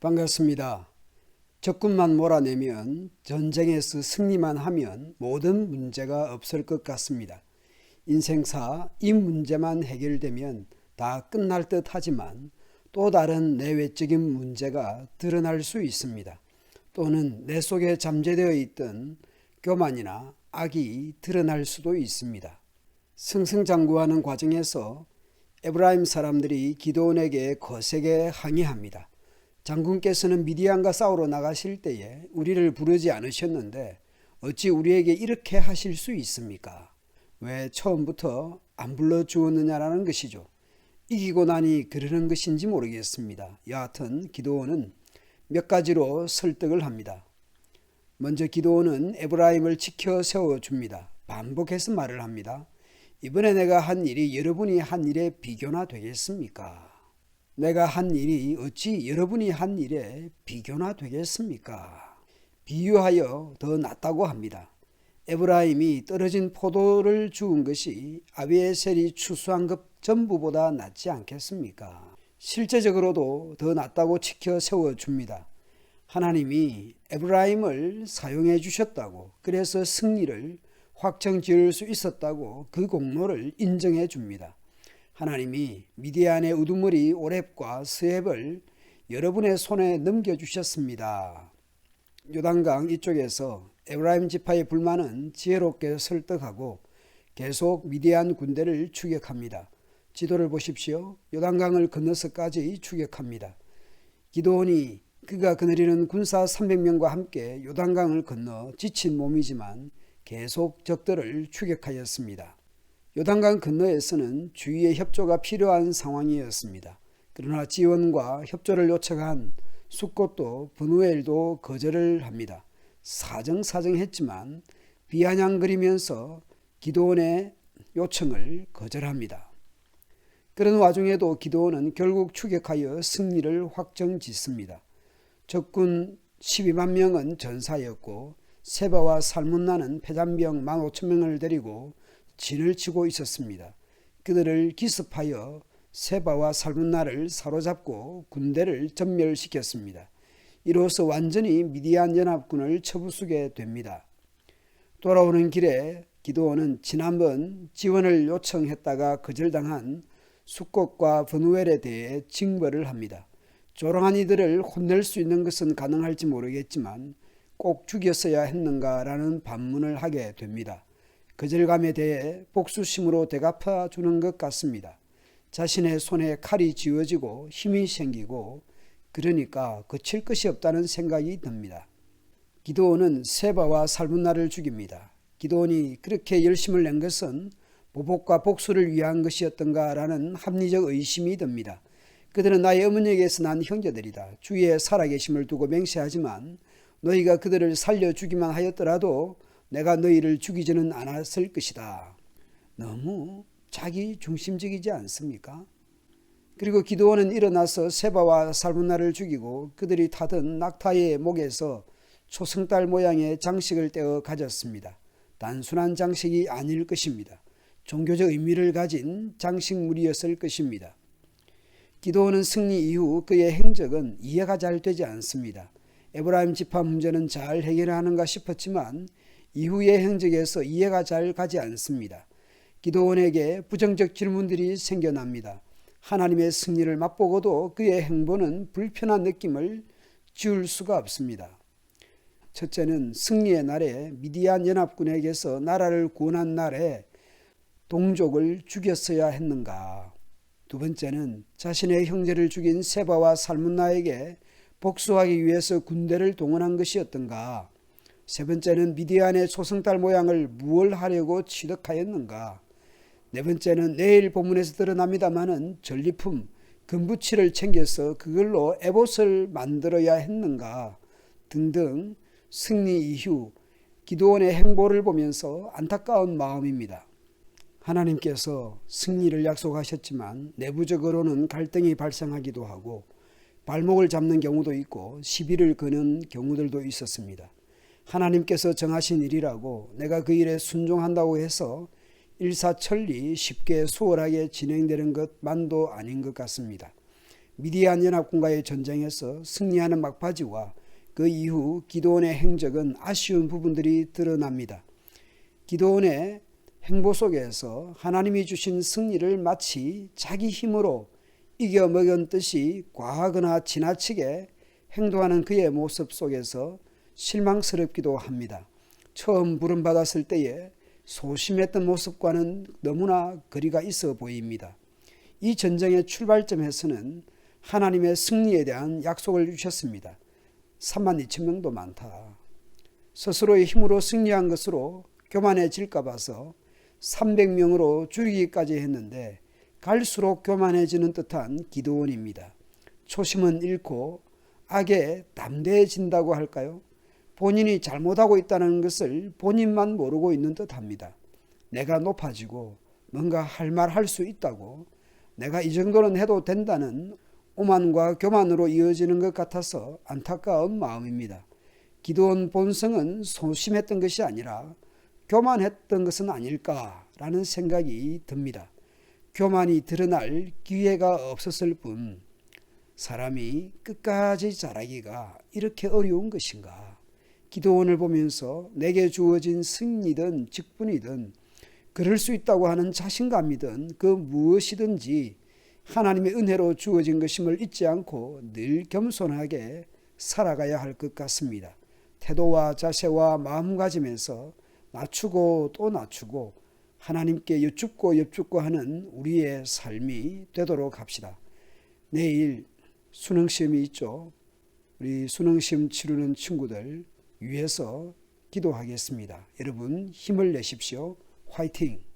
반갑습니다. 적군만 몰아내면, 전쟁에서 승리만 하면 모든 문제가 없을 것 같습니다. 인생사 이 문제만 해결되면 다 끝날 듯 하지만 또 다른 내외적인 문제가 드러날 수 있습니다. 또는 내 속에 잠재되어 있던 교만이나 악이 드러날 수도 있습니다. 승승장구하는 과정에서 에브라임 사람들이 기드온에게 거세게 항의합니다. 장군께서는 미디안과 싸우러 나가실 때에 우리를 부르지 않으셨는데 어찌 우리에게 이렇게 하실 수 있습니까? 왜 처음부터 안 불러주었느냐라는 것이죠. 이기고 나니 그러는 것인지 모르겠습니다. 여하튼 기드온은 몇 가지로 설득을 합니다. 먼저 기드온은 에브라임을 지켜 세워줍니다. 반복해서 말을 합니다. 이번에 내가 한 일이 여러분이 한 일에 비교나 되겠습니까? 내가 한 일이 어찌 여러분이 한 일에 비교나 되겠습니까? 비유하여 더 낫다고 합니다. 에브라임이 떨어진 포도를 주운 것이 아비에셀이 추수한 것 전부보다 낫지 않겠습니까? 실제적으로도 더 낫다고 지켜 세워줍니다. 하나님이 에브라임을 사용해 주셨다고, 그래서 승리를 확정 지을 수 있었다고 그 공로를 인정해 줍니다. 하나님이 미디안의 우두머리 오렙과 스앱을 여러분의 손에 넘겨주셨습니다. 요단강 이쪽에서 에브라임 지파의 불만은 지혜롭게 설득하고 계속 미디안 군대를 추격합니다. 지도를 보십시오. 요단강을 건너서까지 추격합니다. 기드온이 그가 거느리는 군사 300명과 함께 요단강을 건너 지친 몸이지만 계속 적들을 추격하였습니다. 요단강 건너에서는 주위의 협조가 필요한 상황이었습니다. 그러나 지원과 협조를 요청한 숫곳도 브누엘도 거절을 합니다. 사정사정했지만 비아냥거리면서 기드온의 요청을 거절합니다. 그런 와중에도 기드온은 결국 추격하여 승리를 확정짓습니다. 적군 12만 명은 전사였고 세바와 살문나는 패잔병 15,000명을 데리고 진을 치고 있었습니다. 그들을 기습하여 세바와 살문나를 사로잡고 군대를 전멸시켰습니다. 이로써 완전히 미디안 연합군을 쳐부수게 됩니다. 돌아오는 길에 기드온은 지난번 지원을 요청했다가 거절당한 숫곳과 브누엘에 대해 징벌을 합니다. 조롱한 이들을 혼낼 수 있는 것은 가능할지 모르겠지만 꼭 죽였어야 했는가라는 반문을 하게 됩니다. 거절감에 대해 복수심으로 대갚아 주는 것 같습니다. 자신의 손에 칼이 쥐어지고 힘이 생기고 그러니까 그칠 것이 없다는 생각이 듭니다. 기드온은 세바와 살문나를 죽입니다. 기드온이 그렇게 열심을 낸 것은 보복과 복수를 위한 것이었던가라는 합리적 의심이 듭니다. 그들은 나의 어머니에게서 난 형제들이다. 주위에 살아계심을 두고 맹세하지만 너희가 그들을 살려 주기만 하였더라도 내가 너희를 죽이지는 않았을 것이다. 너무 자기 중심적이지 않습니까? 그리고 기드온은 일어나서 세바와 살문나를 죽이고 그들이 타던 낙타의 목에서 초승달 모양의 장식을 떼어 가졌습니다. 단순한 장식이 아닐 것입니다. 종교적 의미를 가진 장식물이었을 것입니다. 기드온은 승리 이후 그의 행적은 이해가 잘 되지 않습니다. 에브라임 지파 문제는 잘 해결하는가 싶었지만 이후의 행적에서 이해가 잘 가지 않습니다. 기드온에게 부정적 질문들이 생겨납니다. 하나님의 승리를 맛보고도 그의 행보는 불편한 느낌을 지울 수가 없습니다. 첫째는 승리의 날에 미디안 연합군에게서 나라를 구원한 날에 동족을 죽였어야 했는가. 두 번째는 자신의 형제를 죽인 세바와 살문나에게 복수하기 위해서 군대를 동원한 것이었던가. 세 번째는 미디안의 초승달 모양을 무얼 하려고 취득하였는가. 네 번째는 내일 본문에서 드러납니다마는 전리품 금부치를 챙겨서 그걸로 에봇을 만들어야 했는가 등등. 승리 이후 기드온의 행보를 보면서 안타까운 마음입니다. 하나님께서 승리를 약속하셨지만 내부적으로는 갈등이 발생하기도 하고 발목을 잡는 경우도 있고 시비를 거는 경우들도 있었습니다. 하나님께서 정하신 일이라고 내가 그 일에 순종한다고 해서 일사천리 쉽게 수월하게 진행되는 것만도 아닌 것 같습니다. 미디안 연합군과의 전쟁에서 승리하는 막바지와 그 이후 기드온의 행적은 아쉬운 부분들이 드러납니다. 기드온의 행보 속에서 하나님이 주신 승리를 마치 자기 힘으로 이겨먹은 듯이 과하거나 지나치게 행동하는 그의 모습 속에서 실망스럽기도 합니다. 처음 부름받았을 때에 소심했던 모습과는 너무나 거리가 있어 보입니다. 이 전쟁의 출발점에서는 하나님의 승리에 대한 약속을 주셨습니다. 32,000명도 많다. 스스로의 힘으로 승리한 것으로 교만해질까 봐서 300명으로 줄이기까지 했는데 갈수록 교만해지는 듯한 기드온입니다. 초심은 잃고 악에 담대해진다고 할까요? 본인이 잘못하고 있다는 것을 본인만 모르고 있는 듯합니다. 내가 높아지고 뭔가 할 말 할 수 있다고, 내가 이 정도는 해도 된다는 오만과 교만으로 이어지는 것 같아서 안타까운 마음입니다. 기드온 본성은 소심했던 것이 아니라 교만했던 것은 아닐까라는 생각이 듭니다. 교만이 드러날 기회가 없었을 뿐 사람이 끝까지 자라기가 이렇게 어려운 것인가. 기드온을 보면서 내게 주어진 승리든 직분이든 그럴 수 있다고 하는 자신감이든 그 무엇이든지 하나님의 은혜로 주어진 것임을 잊지 않고 늘 겸손하게 살아가야 할 것 같습니다. 태도와 자세와 마음가짐에서 낮추고 또 낮추고 하나님께 여쭙고 하는 우리의 삶이 되도록 합시다. 내일 수능시험이 있죠. 우리 수능시험 치르는 친구들 위해서 기도하겠습니다. 여러분 힘을 내십시오. 화이팅!